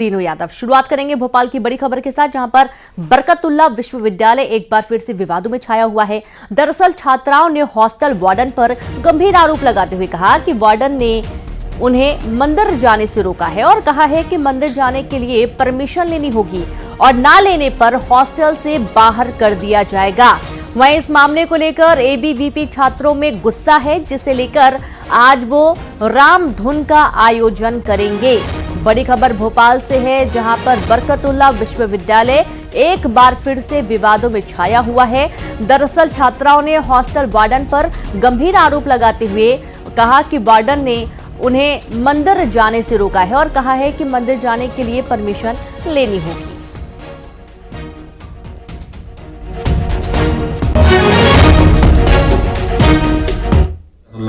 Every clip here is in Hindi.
रीनू यादव। शुरुआत करेंगे भोपाल की बड़ी खबर के साथ, जहां पर बरकतुल्लाह विश्वविद्यालय एक बार फिर से विवादों में छाया हुआ है। दरअसल छात्राओं ने हॉस्टल वार्डन पर गंभीर आरोप लगाते हुए कहा कि वार्डन ने उन्हें मंदिर जाने से रोका है और कहा है कि मंदिर जाने के लिए परमिशन लेनी होगी और ना लेने पर हॉस्टल से बाहर कर दिया जाएगा। वहीं इस मामले को लेकर एबीवीपी छात्रों में गुस्सा है, जिसे लेकर आज वो राम धुन का आयोजन करेंगे। बड़ी खबर भोपाल से है, जहां पर बरकतुल्लाह विश्वविद्यालय एक बार फिर से विवादों में छाया हुआ है। दरअसल छात्राओं ने हॉस्टल वार्डन पर गंभीर आरोप लगाते हुए कहा कि वार्डन ने उन्हें मंदिर जाने से रोका है और कहा है कि मंदिर जाने के लिए परमिशन लेनी होगी।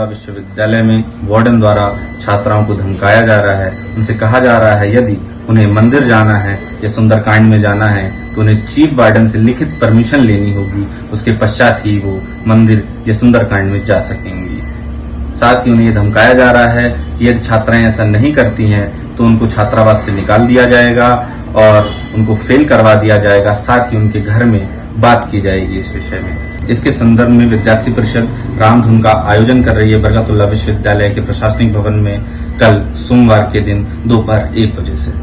विश्वविद्यालय में वार्डन द्वारा छात्राओं को धमकाया जा रहा है। उनसे कहा जा रहा है यदि उन्हें मंदिर जाना है या सुंदरकांड में जाना है तो उन्हें चीफ वार्डन से लिखित परमिशन लेनी होगी। उसके पश्चात ही वो मंदिर या सुंदरकांड में जा सकेंगी। साथ ही उन्हें यह धमकाया जा रहा है कि यदि छात्राएं ऐसा नहीं करती हैं तो उनको छात्रावास से निकाल दिया जाएगा और उनको फेल करवा दिया जाएगा। साथ ही उनके घर में बात की जाएगी इस विषय में। इसके संदर्भ में विद्यार्थी परिषद रामधुन का आयोजन कर रही है बरकतुल्लाह विश्वविद्यालय के प्रशासनिक भवन में कल सोमवार के दिन दोपहर 1 बजे से।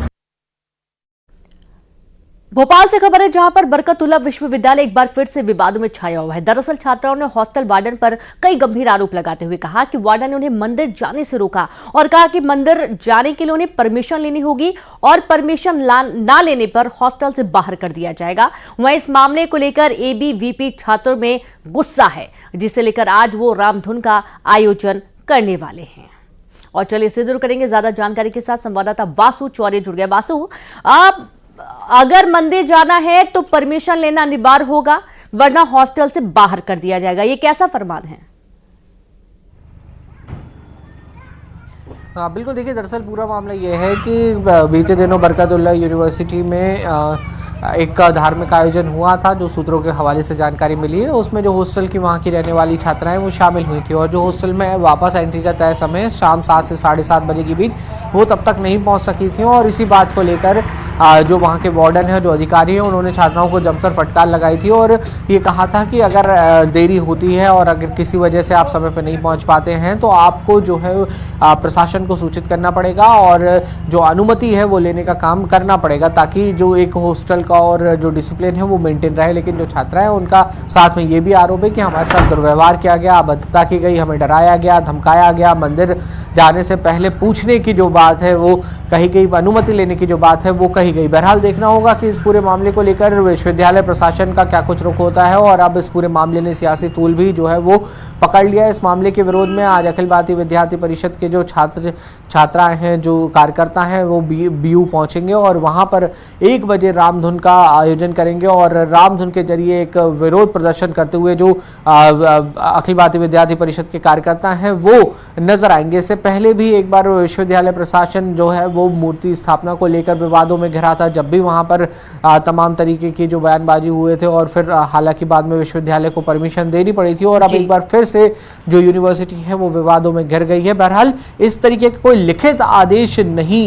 भोपाल से खबर है, जहां पर बरकतुल्लाह विश्वविद्यालय एक बार फिर से विवादों में छाया हुआ है। दरअसल छात्राओं ने हॉस्टल वार्डन पर कई गंभीर आरोप लगाते हुए कहा कि वार्डन ने उन्हें मंदिर जाने से रोका और कहा कि मंदिर जाने के लिए उन्हें परमिशन लेनी होगी और परमिशन ना लेने पर हॉस्टल से बाहर कर दिया जाएगा। वहीं इस मामले को लेकर एबीवीपी छात्रों में गुस्सा है, जिसे लेकर आज वो रामधुन का आयोजन करने वाले हैं। और चलिए इसे दूर करेंगे ज्यादा जानकारी के साथ संवाददाता वासु चौरे जुड़ गया। वासु, आप अगर मंदिर जाना है तो परमिशन लेना अनिवार्य होगा, वरना हॉस्टल से बाहर कर दिया जाएगा। ये कैसा फरमान है? हाँ बिल्कुल, देखिए दरअसल पूरा मामला ये है कि बीते दिनों बरकतुल्लाह यूनिवर्सिटी में एक धार्मिक आयोजन हुआ था। जो सूत्रों के हवाले से जानकारी मिली है, उसमें जो हॉस्टल की वहाँ की रहने वाली छात्राएं वो शामिल हुई थी और जो हॉस्टल में वापस एंट्री का तय समय शाम 7 से 7:30 बजे के बीच वो तब तक नहीं पहुँच सकी थी। और इसी बात को लेकर जो वहाँ के वार्डन है, जो अधिकारी हैं, उन्होंने छात्राओं को जमकर फटकार लगाई थी और ये कहा था कि अगर देरी होती है और अगर किसी वजह से आप समय पर नहीं पहुँच पाते हैं तो आपको जो है प्रशासन को सूचित करना पड़ेगा और जो अनुमति है वो लेने का काम करना पड़ेगा, ताकि जो एक हॉस्टल का और जो डिसिप्लिन है वो मेंटेन रहे। लेकिन जो छात्रा है उनका साथ में ये भी आरोप है कि हमारे साथ दुर्व्यवहार किया गया, अभद्रता की गई, हमें डराया गया, धमकाया गया, मंदिर जाने से पहले पूछने की जो बात है वो कही गई, अनुमति लेने की जो बात है वो कही गई। बहरहाल देखना होगा कि इस पूरे मामले को लेकर विश्वविद्यालय प्रशासन का क्या कुछ रुख होता है। और अब इस पूरे मामले ने सियासी तूल भी जो है वो पकड़ लिया। इस मामले के विरोध में आज अखिल भारतीय विद्यार्थी परिषद के जो छात्राएं हैं, जो कार्यकर्ता हैं, वो बीयू पहुंचेंगे और वहां पर 1 बजे रामधुन का आयोजन करेंगे और रामधुन के जरिए एक विरोध प्रदर्शन करते हुए जो अखिल भारतीय विद्यार्थी परिषद के कार्यकर्ता हैं वो नजर आएंगे। इससे पहले भी एक बार विश्वविद्यालय प्रशासन जो है वो मूर्ति स्थापना को लेकर विवादों में घिरा था, जब भी वहां पर तमाम तरीके की जो बयानबाजी हुए थे और फिर हालांकि बाद में विश्वविद्यालय को परमिशन देनी पड़ी थी और अब एक बार फिर से जो यूनिवर्सिटी है वो विवादों में घिर गई है। बहरहाल इस तरीके का कोई लिखित आदेश नहीं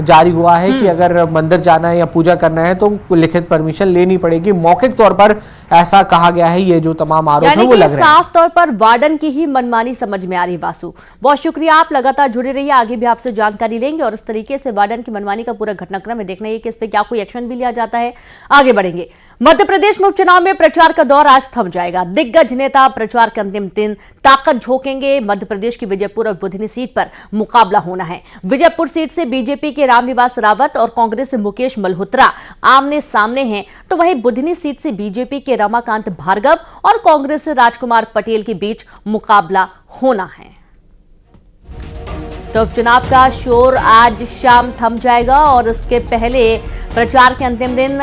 जारी हुआ है कि अगर मंदिर जाना है या पूजा करना है तो लिखित परमिशन लेनी पड़ेगी। मौखिक तौर पर ऐसा कहा गया है। ये जो तमाम आरोप है वो लग रहे हैं साफ तौर पर वार्डन की ही मनमानी समझ में आ रही। वासु, बहुत शुक्रिया, आप लगातार जुड़े रहिए, आगे भी आपसे जानकारी लेंगे और इस तरीके से वार्डन की मनमानी का पूरा घटनाक्रम है, देखना है कि इस पे क्या कोई एक्शन भी लिया जाता है। आगे बढ़ेंगे। मध्य प्रदेश में उपचुनाव में प्रचार का दौर आज थम जाएगा। दिग्गज नेता प्रचार के अंतिम दिन ताकत झोंकेंगे। मध्य प्रदेश की विजयपुर और बुधनी सीट पर मुकाबला होना है। विजयपुर सीट से बीजेपी के रामनिवास रावत और कांग्रेस से मुकेश मल्होत्रा आमने सामने हैं, तो वहीं बुधनी सीट से बीजेपी के रमाकांत भार्गव और कांग्रेस से राजकुमार पटेल के बीच मुकाबला होना है। तो उपचुनाव का शोर आज शाम थम जाएगा और इसके पहले प्रचार के अंतिम दिन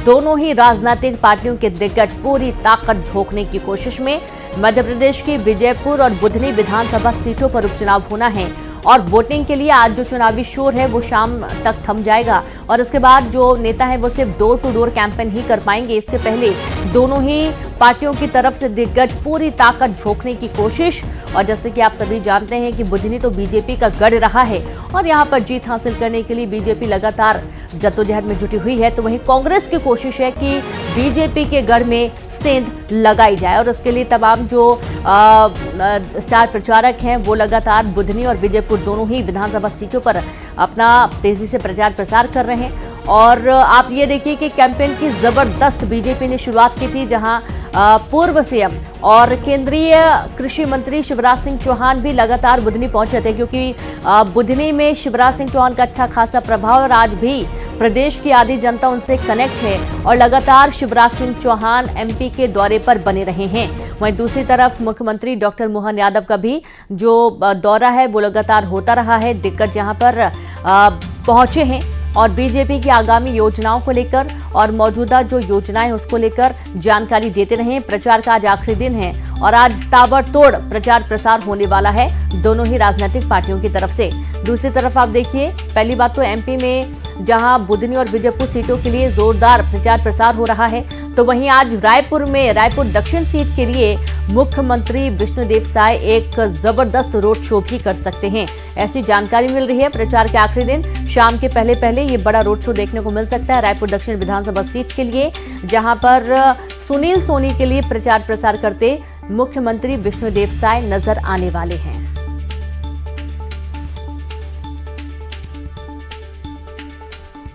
दोनों ही राजनीतिक पार्टियों के दिग्गज पूरी ताकत झोंकने की कोशिश में। मध्य प्रदेश की विजयपुर और बुधनी विधानसभा सीटों पर उपचुनाव होना है और वोटिंग के लिए आज जो चुनावी शोर है वो शाम तक थम जाएगा और इसके बाद जो नेता है वो सिर्फ डोर टू डोर कैंपेन ही कर पाएंगे। इसके पहले दोनों ही पार्टियों की तरफ से दिग्गज पूरी ताकत झोंकने की कोशिश। और जैसे कि आप सभी जानते हैं कि बुधनी तो बीजेपी का गढ़ रहा है और यहां पर जीत हासिल करने के लिए बीजेपी लगातार जद्दोजहद में जुटी हुई है, तो वहीं कांग्रेस की कोशिश है कि बीजेपी के गढ़ में सेंध लगाई जाए और उसके लिए तमाम जो स्टार प्रचारक हैं वो लगातार बुधनी और विजयपुर दोनों ही विधानसभा सीटों पर अपना तेजी से प्रचार प्रसार कर रहे हैं। और आप ये देखिए कि कैंपेन की जबरदस्त बीजेपी ने शुरुआत की थी, जहां पूर्व सीएम और केंद्रीय कृषि मंत्री शिवराज सिंह चौहान भी लगातार बुधनी पहुंचे थे, क्योंकि बुधनी में शिवराज सिंह चौहान का अच्छा खासा प्रभाव और आज भी प्रदेश की आधी जनता उनसे कनेक्ट है और लगातार शिवराज सिंह चौहान एमपी के दौरे पर बने रहे हैं। वहीं दूसरी तरफ मुख्यमंत्री डॉक्टर मोहन यादव का भी जो दौरा है वो लगातार होता रहा है। दिग्गज यहां पर पहुंचे हैं और बीजेपी की आगामी योजनाओं को लेकर और मौजूदा जो योजनाएं उसको लेकर जानकारी देते रहे। प्रचार का आज आखिरी दिन है और आज ताबड़तोड़ प्रचार प्रसार होने वाला है दोनों ही राजनीतिक पार्टियों की तरफ से। दूसरी तरफ आप देखिए, पहली बात तो एमपी में जहां बुधनी और विजयपुर सीटों के लिए जोरदार प्रचार प्रसार हो रहा है, तो वहीं आज रायपुर दक्षिण सीट के लिए मुख्यमंत्री विष्णुदेव साय एक जबरदस्त रोड शो भी कर सकते हैं, ऐसी जानकारी मिल रही है। प्रचार के आखिरी दिन शाम के पहले ये बड़ा रोड शो देखने को मिल सकता है रायपुर दक्षिण विधानसभा सीट के लिए, जहां पर सुनील सोनी के लिए प्रचार प्रसार करते मुख्यमंत्री विष्णुदेव साय नजर आने वाले हैं।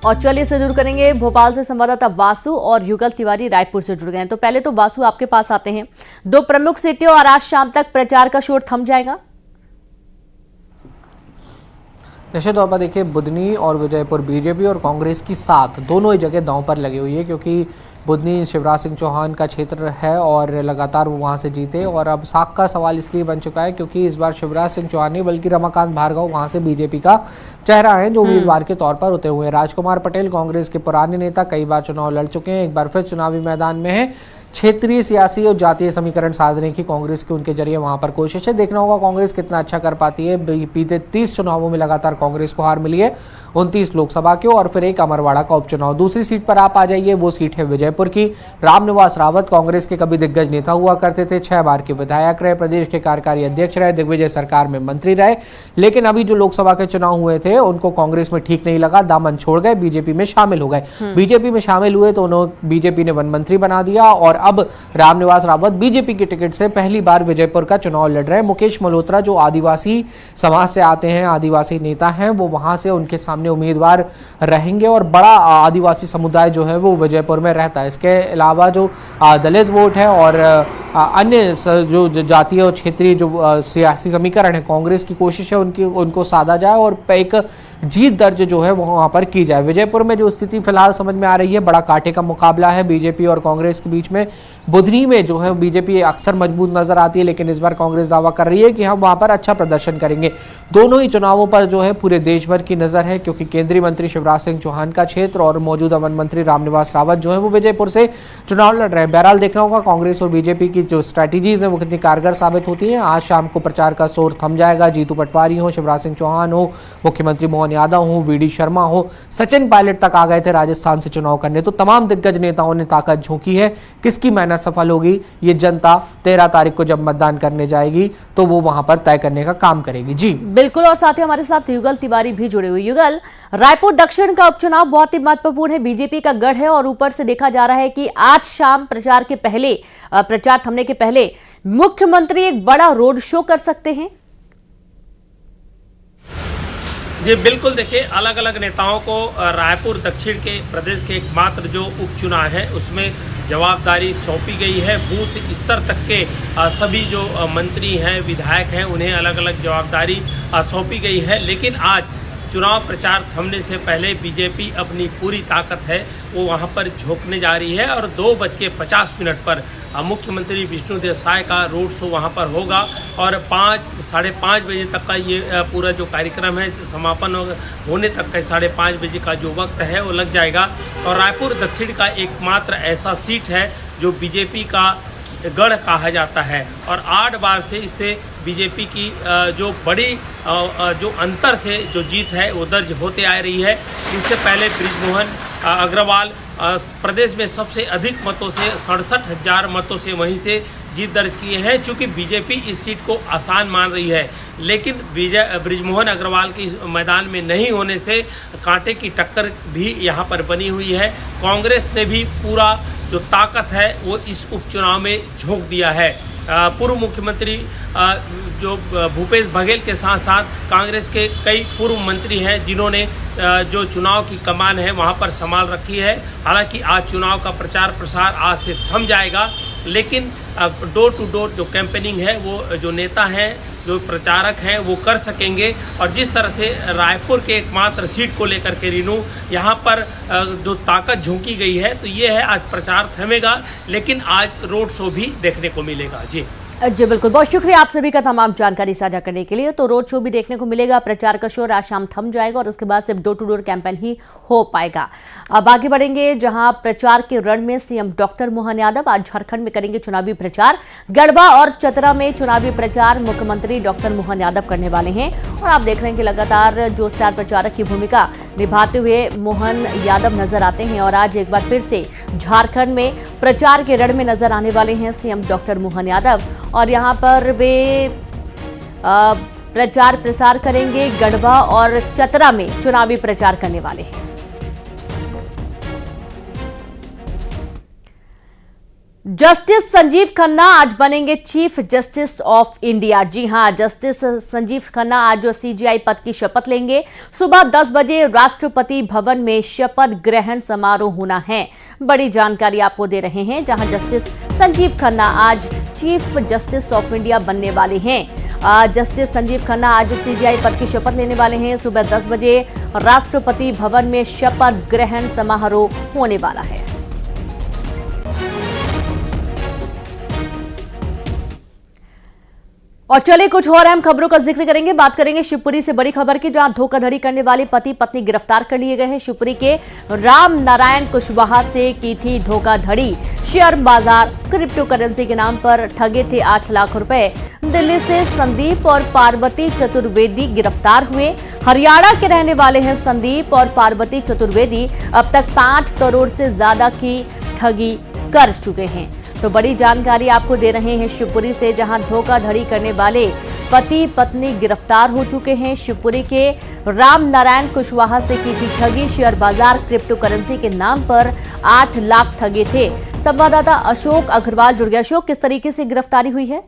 और चलिए से दूर करेंगे भोपाल से संवाददाता वासु और युगल तिवारी रायपुर से जुड़ गए हैं। तो पहले तो वासु आपके पास आते हैं, दो प्रमुख सीटें और आज शाम तक प्रचार का शोर थम जाएगा। निश्चित तौर पर देखिए, बुधनी और विजयपुर बीजेपी और कांग्रेस की साख दोनों ही जगह दांव पर लगी हुई है, क्योंकि बुधनी शिवराज सिंह चौहान का क्षेत्र है और लगातार वो वहाँ से जीते। और अब साख का सवाल इसलिए बन चुका है क्योंकि इस बार शिवराज सिंह चौहान नहीं बल्कि रमाकांत भार्गव वहाँ से बीजेपी का चेहरा है जो उम्मीदवार के तौर पर उतरे हुए हैं। राजकुमार पटेल कांग्रेस के पुराने नेता, कई बार चुनाव लड़ चुके हैं, एक बार फिर चुनावी मैदान में है। क्षेत्रीय सियासी और जातीय समीकरण साधने की कांग्रेस की उनके जरिए वहां पर कोशिश है। देखना होगा कांग्रेस कितना अच्छा कर पाती है। बीते 30 चुनावों में लगातार कांग्रेस को हार मिली है, 29 लोकसभा के और फिर एक अमरवाड़ा का उपचुनाव। दूसरी सीट पर आप आ जाइए, वो सीट है विजयपुर की। रामनिवास रावत कांग्रेस के कभी दिग्गज नेता हुआ करते थे, 6 बार के विधायक रहे, प्रदेश के कार्यकारी अध्यक्ष रहे, दिग्विजय सरकार में मंत्री रहे, लेकिन अभी जो लोकसभा के चुनाव हुए थे उनको कांग्रेस में ठीक नहीं लगा, दामन छोड़ गए, बीजेपी में शामिल हो गए। बीजेपी में शामिल हुए तो उन्होंने बीजेपी ने वन मंत्री बना दिया और अब रामनिवास रावत बीजेपी की टिकट से पहली बार विजयपुर का चुनाव लड़ रहे हैं। मुकेश मल्होत्रा जो आदिवासी समाज से आते हैं, आदिवासी नेता हैं, वो वहां से उनके सामने उम्मीदवार रहेंगे और बड़ा आदिवासी समुदाय जो है वो विजयपुर में रहता है। इसके अलावा जो दलित वोट है और अन्य जो जातीय और क्षेत्रीय जो सियासी समीकरण है, कांग्रेस की कोशिश है उनको साधा जाए और एक जीत दर्ज जो है वो वहां पर की जाए। विजयपुर में जो स्थिति फिलहाल समझ में आ रही है, बड़ा कांटे का मुकाबला है बीजेपी और कांग्रेस के बीच में। बुधनी में जो है बीजेपी अक्सर मजबूत नजर आती है, लेकिन इस बार कांग्रेस दावा कर रही है कि हम वहां पर अच्छा प्रदर्शन करेंगे। दोनों ही चुनावों पर जो है पूरे देश भर की नजर है, क्योंकि केंद्रीय मंत्री शिवराज सिंह चौहान का क्षेत्र और मौजूदा वन मंत्री रामनिवास रावत जो है वो विजयपुर से चुनाव लड़ रहे हैं। बहरहाल देखना होगा कांग्रेस और बीजेपी की जो स्ट्रैटेजीज है वो कितनी कारगर साबित होती है। आज शाम को प्रचार का शोर थम जाएगा। जीतू पटवारी हो, शिवराज सिंह चौहान हो, मुख्यमंत्री मोहन यादव हो, वीडी शर्मा हो, सचिन पायलट तक आ गए थे राजस्थान से चुनाव करने। तो तमाम दिग्गज नेताओं ने ताकत झोंकी है। किसकी मेहनत सफल होगी ये जनता 13 तारीख को जब मतदान करने जाएगी तो वो वहां पर तय करने का काम करेगी। जी बिल्कुल, और साथ ही हमारे साथ युगल तिवारी भी जुड़े हुए। युगल, रायपुर दक्षिण का उपचुनाव बहुत ही महत्वपूर्ण है, बीजेपी का गढ़ है और ऊपर से देखा जा रहा है कि आज शाम प्रचार थमने के पहले मुख्यमंत्री एक बड़ा रोड शो कर सकते हैं। जी बिल्कुल, देखिए अलग अलग नेताओं को रायपुर दक्षिण के प्रदेश के एकमात्र जो उपचुनाव है उसमें जवाबदारी सौंपी गई है। बूथ स्तर तक के सभी जो मंत्री हैं, विधायक हैं, उन्हें अलग अलग जवाबदारी सौंपी गई है। लेकिन आज चुनाव प्रचार थमने से पहले बीजेपी अपनी पूरी ताकत है वो वहां पर झोंकने जा रही है और 2:50 पर मुख्यमंत्री विष्णुदेव साय का रोड शो वहां पर होगा और 5-5:30 बजे तक का ये पूरा जो कार्यक्रम है समापन होने तक का 5:30 बजे का जो वक्त है वो लग जाएगा। और रायपुर दक्षिण का एकमात्र ऐसा सीट है जो बीजेपी का गढ़ कहा जाता है और 8 बार से इससे बीजेपी की जो बड़ी जो अंतर से जो जीत है वो दर्ज होते आ रही है। इससे पहले बृजमोहन अग्रवाल प्रदेश में सबसे अधिक मतों से 67,000 मतों से वहीं से जीत दर्ज किए हैं। चूँकि बीजेपी इस सीट को आसान मान रही है, लेकिन बृजमोहन अग्रवाल के मैदान में नहीं होने से कांटे की टक्कर भी यहाँ पर बनी हुई है। कांग्रेस ने भी पूरा जो ताकत है वो इस उपचुनाव में झोंक दिया है। पूर्व मुख्यमंत्री जो भूपेश बघेल के साथ साथ कांग्रेस के कई पूर्व मंत्री हैं जिन्होंने जो चुनाव की कमान है वहां पर संभाल रखी है। हालांकि आज चुनाव का प्रचार प्रसार आज से थम जाएगा, लेकिन डोर टू डोर जो कैंपेनिंग है वो जो नेता हैं, जो प्रचारक हैं वो कर सकेंगे। और जिस तरह से रायपुर के एकमात्र सीट को लेकर के रीनू यहाँ पर जो ताकत झोंकी गई है, तो ये है आज प्रचार थमेगा, लेकिन आज रोड शो भी देखने को मिलेगा। जी बिल्कुल, बहुत शुक्रिया आप सभी का तमाम जानकारी साझा करने के लिए। तो रोड शो भी देखने को मिलेगा, प्रचार का शोर आज शाम थम जाएगा और उसके बाद सिर्फ डोर टू डोर कैंपेन ही हो पाएगा। अब आगे बढ़ेंगे, जहां प्रचार के रण में सीएम डॉक्टर मोहन यादव आज झारखंड में करेंगे चुनावी प्रचार। गढ़वा और चतरा में चुनावी प्रचार मुख्यमंत्री डॉक्टर मोहन यादव करने वाले हैं और आप देख रहे हैं कि लगातार जो स्टार प्रचारक की भूमिका निभाते हुए मोहन यादव नजर आते हैं और आज एक बार फिर से झारखंड में प्रचार के रण में नजर आने वाले हैं सीएम डॉक्टर मोहन यादव और यहां पर वे प्रचार प्रसार करेंगे। गढ़वा और चतरा में चुनावी प्रचार करने वाले हैं। जस्टिस संजीव खन्ना आज बनेंगे चीफ जस्टिस ऑफ इंडिया। जी हां, जस्टिस संजीव खन्ना आज सीजेआई पद की शपथ लेंगे। सुबह 10 बजे राष्ट्रपति भवन में शपथ ग्रहण समारोह होना है। बड़ी जानकारी आपको दे रहे हैं, जहां जस्टिस संजीव खन्ना आज चीफ जस्टिस ऑफ इंडिया बनने वाले हैं। जस्टिस संजीव खन्ना आज सीजेआई पद की शपथ लेने वाले हैं। सुबह 10 बजे राष्ट्रपति भवन में शपथ ग्रहण समारोह होने वाला है। और चलिए कुछ और अहम खबरों का जिक्र करेंगे। बात करेंगे शिवपुरी से बड़ी खबर की, जहां धोखाधड़ी करने वाले पति पत्नी गिरफ्तार कर लिए गए हैं। शिवपुरी के राम नारायण कुशवाहा से की थी धोखाधड़ी। शेयर बाजार क्रिप्टो करेंसी के नाम पर ठगे थे 8 लाख रुपए। दिल्ली से संदीप और पार्वती चतुर्वेदी गिरफ्तार हुए। हरियाणा के रहने वाले हैं संदीप और पार्वती चतुर्वेदी। अब तक 5 करोड़ से ज्यादा की ठगी कर चुके हैं। तो बड़ी जानकारी आपको दे रहे हैं शिवपुरी से, जहां धोखाधड़ी करने वाले पति पत्नी गिरफ्तार हो चुके हैं। शिवपुरी के राम नारायण कुशवाहा से की थी ठगी। शेयर बाजार क्रिप्टो करेंसी के नाम पर 8 लाख ठगे थे। संवाददाता अशोक अग्रवाल जुड़ गया। अशोक, किस तरीके से गिरफ्तारी हुई है?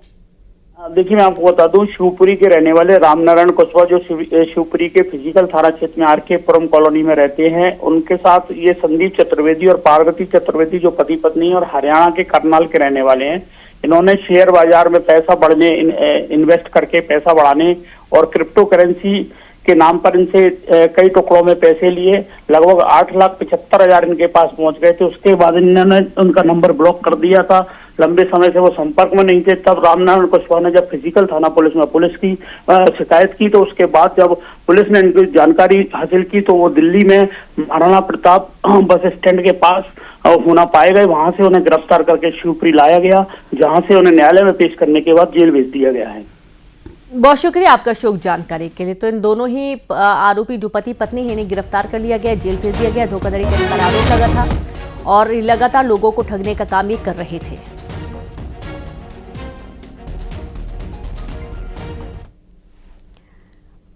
देखिए, मैं आपको बता दूं, शिवपुरी के रहने वाले रामनारायण कुशवाहा जो शिवपुरी के फिजिकल थाना क्षेत्र में आरके पुरम कॉलोनी में रहते हैं, उनके साथ ये संदीप चतुर्वेदी और पार्वती चतुर्वेदी जो पति पत्नी और हरियाणा के करनाल के रहने वाले हैं, इन्होंने शेयर बाजार में पैसा बढ़ने इन्वेस्ट करके पैसा बढ़ाने और क्रिप्टो करेंसी के नाम पर इनसे कई टुकड़ों में पैसे लिए। लगभग 8,75,000 इनके पास पहुंच गए थे। उसके बाद इन्होंने उनका नंबर ब्लॉक कर दिया था। लंबे समय से वो संपर्क में नहीं थे। तब रामनारायण कुशवाहा ने जब फिजिकल थाना पुलिस में पुलिस की शिकायत की, तो उसके बाद जब पुलिस ने इनकी जानकारी हासिल की, तो वो दिल्ली में महाराणा प्रताप बस स्टैंड के पास होना पाए गए। वहां से उन्हें गिरफ्तार करके शिवपुरी लाया गया, जहां से उन्हें न्यायालय में पेश करने के बाद जेल भेज दिया गया है। बहुत शुक्रिया आपका शोक जानकारी के लिए। तो इन दोनों ही आरोपी जो पति पत्नी है, इन्हें गिरफ्तार कर लिया गया, जेल भेज दिया गया। धोखाधड़ी करने का आरोप लगा था और लगातार लोगों को ठगने का काम ये कर रहे थे।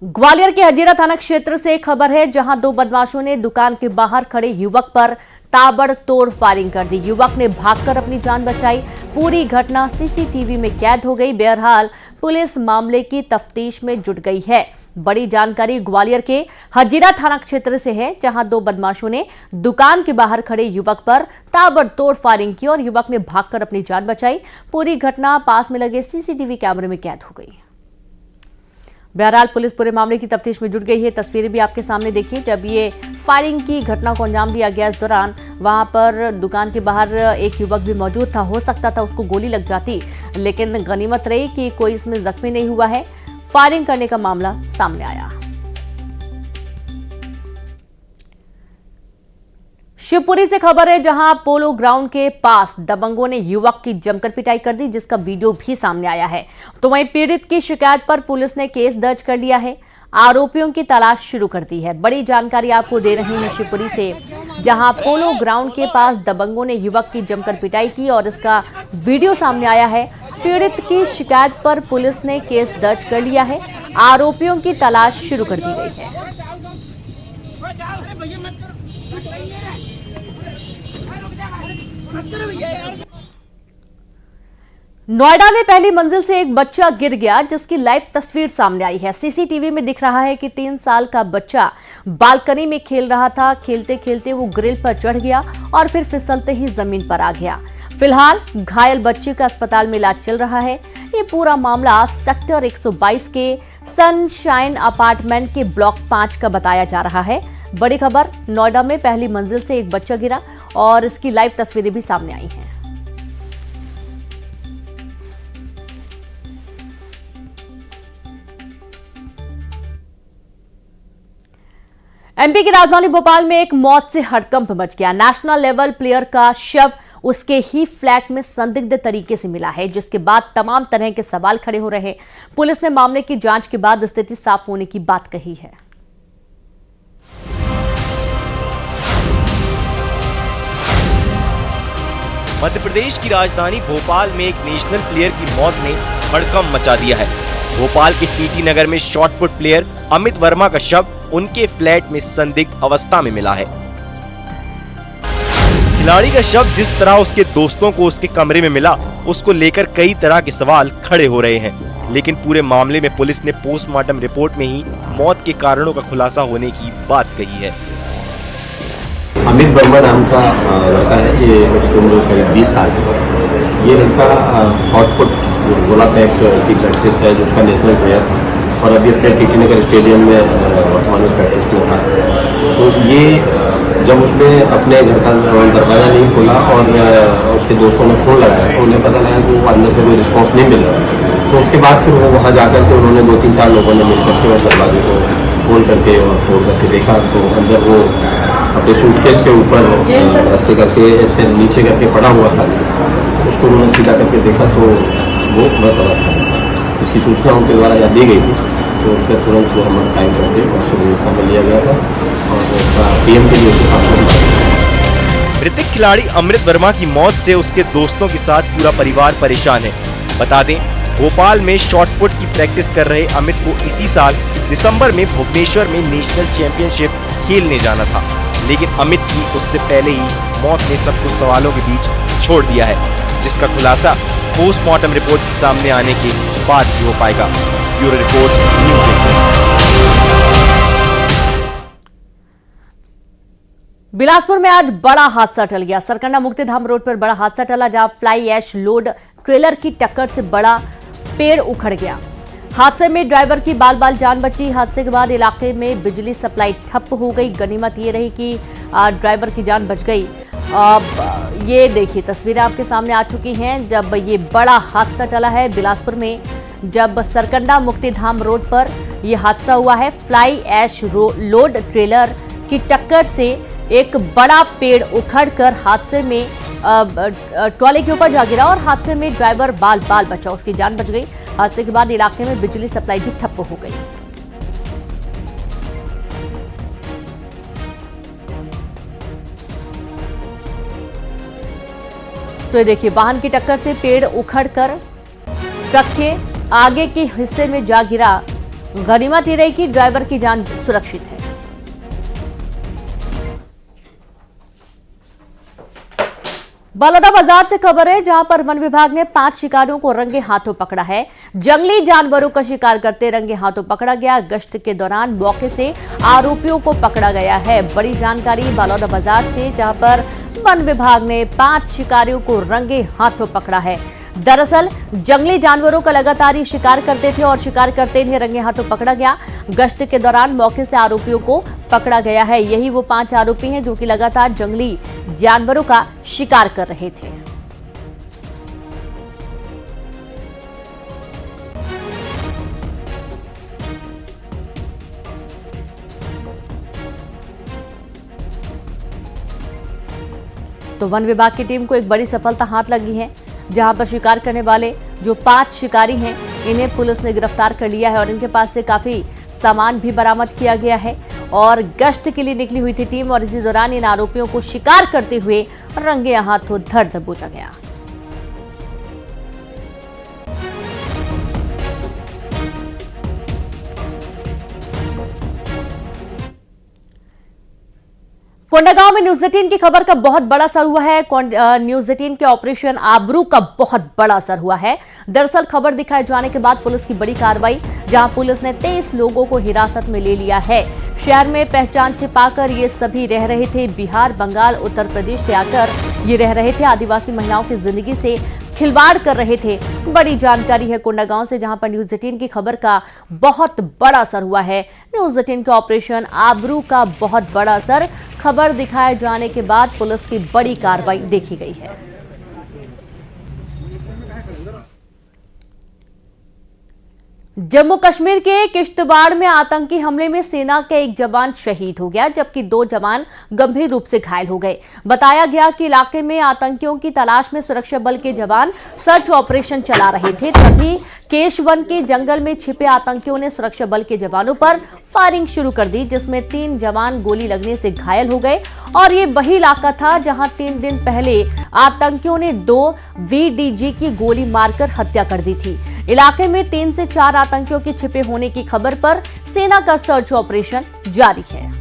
ग्वालियर के हजीरा थाना क्षेत्र से एक खबर है, जहां 2 बदमाशों ने दुकान के बाहर खड़े युवक पर ताबड़तोड़ फायरिंग कर दी। युवक ने भागकर अपनी जान बचाई। पूरी घटना सीसीटीवी में कैद हो गई। बहरहाल पुलिस मामले की तफ्तीश में जुट गई है। बड़ी जानकारी ग्वालियर के हजीरा थाना क्षेत्र से है, जहां 2 बदमाशों ने दुकान के बाहर खड़े युवक पर ताबड़तोड़ फायरिंग की और युवक ने भागकर अपनी जान बचाई। पूरी घटना पास में लगे सीसीटीवी कैमरे में कैद हो गई। बहरहाल पुलिस पूरे मामले की तफ्तीश में जुट गई है। तस्वीरें भी आपके सामने देखिए, जब ये फायरिंग की घटना को अंजाम दिया गया, इस दौरान वहां पर दुकान के बाहर एक युवक भी मौजूद था। हो सकता था उसको गोली लग जाती, लेकिन गनीमत रही कि कोई इसमें जख्मी नहीं हुआ है। फायरिंग करने का मामला सामने आया। शिवपुरी से खबर है, जहां पोलो ग्राउंड के पास दबंगों ने युवक की जमकर पिटाई कर दी, जिसका वीडियो भी सामने आया है। तो वहीं पीड़ित की शिकायत पर पुलिस ने केस दर्ज कर लिया है, आरोपियों की तलाश शुरू कर दी है। बड़ी जानकारी आपको दे रही है शिवपुरी से, जहां पोलो ग्राउंड के पास दबंगों ने युवक की जमकर पिटाई की और इसका वीडियो सामने आया है। पीड़ित की शिकायत पर पुलिस ने केस दर्ज कर लिया है, आरोपियों की तलाश शुरू कर दी गई है। नोएडा में पहली मंजिल से एक बच्चा गिर गया, जिसकी लाइव तस्वीर सामने आई है। सीसीटीवी में दिख रहा है कि 3 साल का बच्चा बालकनी में खेल रहा था। खेलते खेलते वो ग्रिल पर चढ़ गया और फिर फिसलते ही जमीन पर आ गया। फिलहाल घायल बच्चे का अस्पताल में इलाज चल रहा है। ये पूरा मामला सेक्टर 122 के सनशाइन अपार्टमेंट के ब्लॉक 5 का बताया जा रहा है। बड़ी खबर, नोएडा में पहली मंजिल से एक बच्चा गिरा और इसकी लाइव तस्वीरें भी सामने आई हैं। एमपी की राजधानी भोपाल में एक मौत से हड़कंप मच गया। नेशनल लेवल प्लेयर का शव उसके ही फ्लैट में संदिग्ध तरीके से मिला है, जिसके बाद तमाम तरह के सवाल खड़े हो रहे हैं। पुलिस ने मामले की जांच के बाद स्थिति साफ होने की बात कही है। मध्य प्रदेश की राजधानी भोपाल में एक नेशनल प्लेयर की मौत ने हड़कंप मचा दिया है। भोपाल के टीटी नगर में शॉटपुट प्लेयर अमित वर्मा का शव उनके फ्लैट में संदिग्ध अवस्था में मिला है। खिलाड़ी का शव जिस तरह उसके दोस्तों को उसके कमरे में मिला, उसको लेकर कई तरह के सवाल खड़े हो रहे हैं। लेकिन पूरे मामले में पुलिस ने पोस्टमार्टम रिपोर्ट में ही मौत के कारणों का खुलासा होने की बात कही है। अमित वर्मा नाम का लड़का है, ये उसकी उम्र करीब 20 साल है। ये लड़का शॉटपुट गोला फेंक की प्रैक्टिस है, जो उसका नेशनल प्लेयर था और अभी अपने टीटी नगर स्टेडियम में वर्तमान में प्रैक्टिस में था। तो ये जब उसने अपने घर का दरवाज़ा नहीं खोला और उसके दोस्तों ने फ़ोन लगाया तो उन्हें पता लगा कि वो अंदर से कोई रिस्पॉन्स नहीं मिल रहा। तो उसके बाद फिर वो वहाँ जाकर के उन्होंने 2-3-4 लोगों ने मिल करके वह दरवाजे को खोल करके और तोड़ करके देखा तो अंदर वो अपने सूटकेस के ऊपर रस्से करके ऐसे नीचे करके पड़ा हुआ था। उसको उन्होंने सीधा करके देखा तो वो मृत अवस्था था। इसकी सूचना उनके द्वारा जब दी गई थी तो उस पर तुरंत वो हम टाइम करके उसको व्यवस्था में लिया गया था और उसका पीएम के लिए उसके सामने। मृतक खिलाड़ी अमृत वर्मा की मौत से उसके दोस्तों के साथ पूरा परिवार परेशान है। बता दें, भोपाल में शॉटपुट की प्रैक्टिस कर रहे अमित को इसी साल दिसंबर में भुवनेश्वर में नेशनल चैंपियनशिप खेलने जाना था, लेकिन अमित की उससे पहले ही मौत ने सब कुछ सवालों के बीच छोड़ दिया है, जिसका खुलासा पोस्टमार्टम रिपोर्ट के सामने आने के बाद ही हो पाएगा। Bureau report, news 18। बिलासपुर में आज बड़ा हादसा टल गया। सरकंडा मुक्तिधाम रोड पर बड़ा हादसा टला, जहां फ्लाई ऐश लोड ट्रेलर की टक्कर से बड़ा पेड़ उखड़ गया। हादसे में ड्राइवर की बाल बाल जान बची। हादसे के बाद इलाके में बिजली सप्लाई ठप हो गई। गनीमत ये रही कि ड्राइवर की जान बच गई। अब ये देखिए, तस्वीरें आपके सामने आ चुकी हैं जब ये बड़ा हादसा टला है बिलासपुर में, जब सरकंडा मुक्तिधाम रोड पर यह हादसा हुआ है। फ्लाई ऐश लोड ट्रेलर की टक्कर से एक बड़ा पेड़ उखड़कर हादसे में ट्रॉले के ऊपर जा गिरा और हादसे में ड्राइवर बाल बाल बचा, उसकी जान बच गई। हादसे के बाद इलाके में बिजली सप्लाई भी ठप्प हो गई। तो ये देखिए, वाहन की टक्कर से पेड़ उखड़कर ट्रक के आगे के हिस्से में जा गिरा। गनीमत ये रही कि ड्राइवर की जान सुरक्षित है। बलौदाबाजार से खबर है, जहां पर वन विभाग ने 5 शिकारियों को रंगे हाथों पकड़ा है। जंगली जानवरों का शिकार करते रंगे हाथों पकड़ा गया। गश्त के दौरान मौके से आरोपियों को पकड़ा गया है। बड़ी जानकारी बलौदाबाजार से, जहां पर वन विभाग ने 5 शिकारियों को रंगे हाथों पकड़ा है। दरअसल जंगली जानवरों का लगातार ही शिकार करते थे और शिकार करते इन्हें रंगे हाथों पकड़ा गया। गश्त के दौरान मौके से आरोपियों को पकड़ा गया है। यही वो 5 आरोपी हैं जो कि लगातार जंगली जानवरों का शिकार कर रहे थे। तो वन विभाग की टीम को एक बड़ी सफलता हाथ लगी है, जहां पर शिकार करने वाले जो 5 शिकारी हैं, इन्हें पुलिस ने गिरफ्तार कर लिया है और इनके पास से काफी सामान भी बरामद किया गया है। और गश्त के लिए निकली हुई थी टीम और इसी दौरान इन आरोपियों को शिकार करते हुए रंगे हाथों धर दबोचा गया। कोंडागांव में न्यूज 18 की खबर का बहुत बड़ा असर हुआ है। न्यूज 18 के ऑपरेशन आबरू का बहुत बड़ा असर हुआ है। दरअसल खबर दिखाए जाने के बाद पुलिस की बड़ी कार्रवाई, जहां पुलिस ने 23 लोगों को हिरासत में ले लिया है। शहर में पहचान छिपाकर ये सभी रह रहे थे। बिहार, बंगाल, उत्तर प्रदेश से आकर ये रह रहे थे। आदिवासी महिलाओं की जिंदगी से खिलवाड़ कर रहे थे। बड़ी जानकारी है कोंडागांव से, जहां पर न्यूज 18 की खबर का बहुत बड़ा असर हुआ है। न्यूज 18 के ऑपरेशन आबरू का बहुत बड़ा असर, खबर दिखाए जाने के बाद पुलिस की बड़ी कार्रवाई देखी गई है। जम्मू कश्मीर के किश्तवाड़ में आतंकी हमले में सेना का एक जवान शहीद हो गया, जबकि 2 जवान गंभीर रूप से घायल हो गए। बताया गया कि इलाके में आतंकियों की तलाश में सुरक्षा बल के जवान सर्च ऑपरेशन चला रहे थे, तभी केशवन के जंगल में छिपे आतंकियों ने सुरक्षा बल के जवानों पर फायरिंग शुरू कर दी, जिसमें 3 जवान गोली लगने से घायल हो गए। और ये वही इलाका था जहां 3 दिन पहले आतंकियों ने 2 VDG की गोली मारकर हत्या कर दी थी। इलाके में 3 से 4 आतंकियों के छिपे होने की खबर पर सेना का सर्च ऑपरेशन जारी है।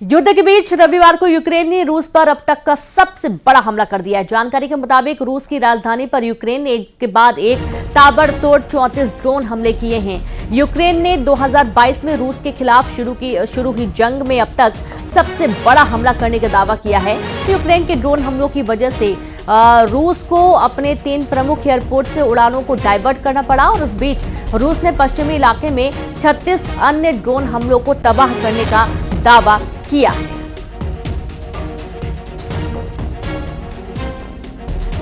युद्ध के बीच रविवार को यूक्रेन ने रूस पर अब तक का सबसे बड़ा हमला कर दिया है। जानकारी के मुताबिक रूस की राजधानी पर यूक्रेन ने एक के बाद एक ताबड़तोड़ 34 ड्रोन हमले किए हैं। यूक्रेन ने 2022 में रूस के खिलाफ शुरू हुई जंग में अब तक सबसे बड़ा हमला करने का दावा किया है। यूक्रेन के ड्रोन हमलों की वजह से रूस को अपने 3 प्रमुख एयरपोर्ट से उड़ानों को डाइवर्ट करना पड़ा और इस बीच रूस ने पश्चिमी इलाके में 36 अन्य ड्रोन हमलों को तबाह करने का दावा किया है।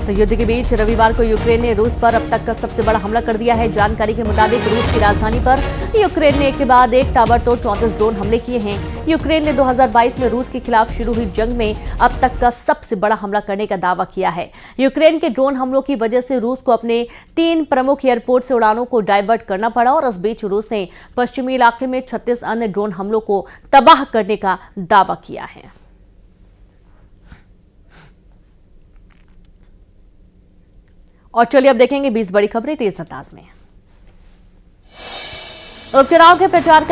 तो युद्ध के बीच रविवार को यूक्रेन ने रूस पर अब तक का सबसे बड़ा हमला कर दिया है। जानकारी के मुताबिक रूस की राजधानी पर यूक्रेन ने एक के बाद एक ताबड़तोड़ 34 ड्रोन हमले किए हैं। यूक्रेन ने 2022 में रूस के खिलाफ शुरू हुई जंग में अब तक का सबसे बड़ा हमला करने का दावा किया है। यूक्रेन के ड्रोन हमलों की वजह से रूस को अपने 3 प्रमुख एयरपोर्ट से उड़ानों को डाइवर्ट करना पड़ा और इस बीच रूस ने पश्चिमी इलाके में 36 अन्य ड्रोन हमलों को तबाह करने का दावा किया है। और चलिए अब देखेंगे 20 बड़ी खबरें तेज अंदाज में। उपचुनाव के प्रचार का